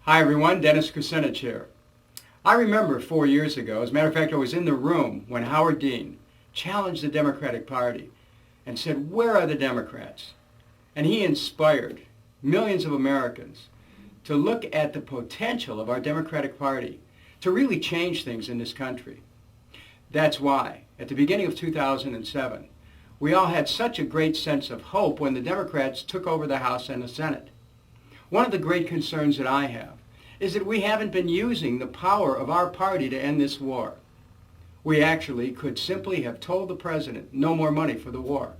Hi everyone, Dennis Kucinich here. I remember 4 years ago, as a matter of fact I was in the room when Howard Dean challenged the Democratic Party and said, "Where are the Democrats?" And he inspired millions of Americans to look at the potential of our Democratic Party to really change things in this country. That's why, at the beginning of 2007, we all had such a great sense of hope when the Democrats took over the House and the Senate. One of the great concerns that I have is that we haven't been using the power of our party to end this war. We actually could simply have told the president no more money for the war.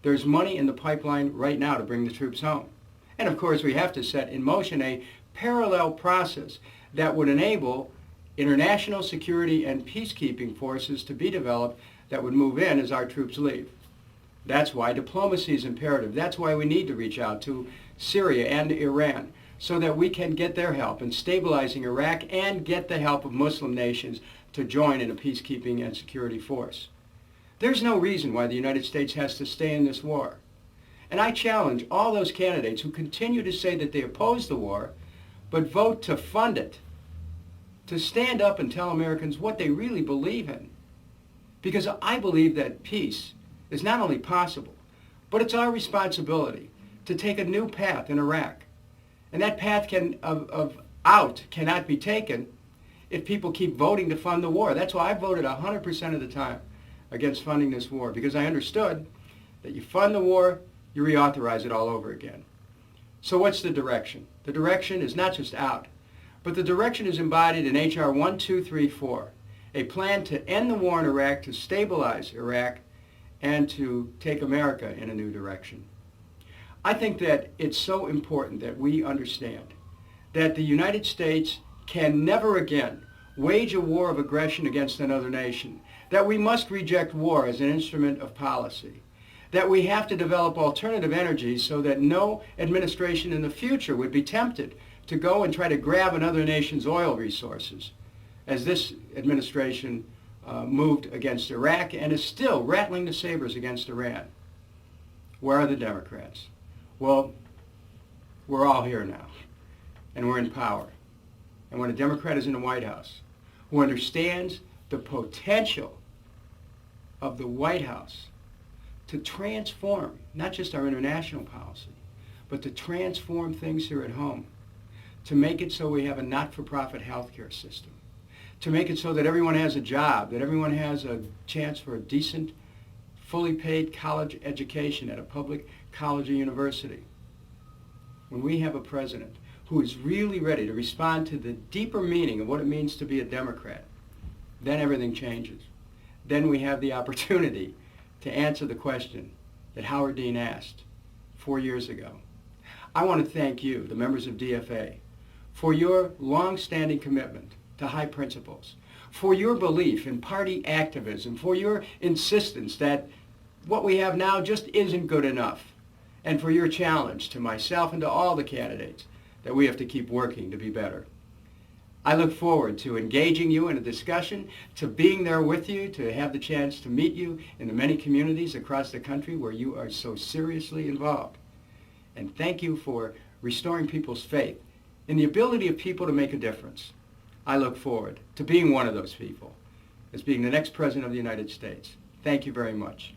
There's money in the pipeline right now to bring the troops home. And of course we have to set in motion a parallel process that would enable international security and peacekeeping forces to be developed that would move in as our troops leave. That's why diplomacy is imperative. That's why we need to reach out to Syria and Iran so that we can get their help in stabilizing Iraq and get the help of Muslim nations to join in a peacekeeping and security force. There's no reason why the United States has to stay in this war. And I challenge all those candidates who continue to say that they oppose the war, but vote to fund it, to stand up and tell Americans what they really believe in. Because I believe that peace is not only possible, but it's our responsibility to take a new path in Iraq. And that path cannot be taken if people keep voting to fund the war. That's why I voted 100% of the time against funding this war, because I understood that you fund the war, you reauthorize it all over again. So what's the direction? The direction is not just out, but the direction is embodied in H.R. 1234, a plan to end the war in Iraq, to stabilize Iraq, and to take America in a new direction. I think that it's so important that we understand that the United States can never again wage a war of aggression against another nation, that we must reject war as an instrument of policy, that we have to develop alternative energies so that no administration in the future would be tempted to go and try to grab another nation's oil resources, as this administration moved against Iraq and is still rattling the sabers against Iran. Where are the Democrats? Well, we're all here now, and we're in power. And when a Democrat is in the White House who understands the potential of the White House to transform not just our international policy, but to transform things here at home, to make it so we have a not-for-profit healthcare system, to make it so that everyone has a job, that everyone has a chance for a decent, fully paid college education at a public college or university. When we have a president who is really ready to respond to the deeper meaning of what it means to be a Democrat, then everything changes. Then we have the opportunity to answer the question that Howard Dean asked 4 years ago. I want to thank you, the members of DFA, for your long-standing commitment to high principles, for your belief in party activism, for your insistence that what we have now just isn't good enough, and for your challenge to myself and to all the candidates that we have to keep working to be better. I look forward to engaging you in a discussion, to being there with you, to have the chance to meet you in the many communities across the country where you are so seriously involved. And thank you for restoring people's faith in the ability of people to make a difference. I look forward to being one of those people, as being the next President of the United States. Thank you very much.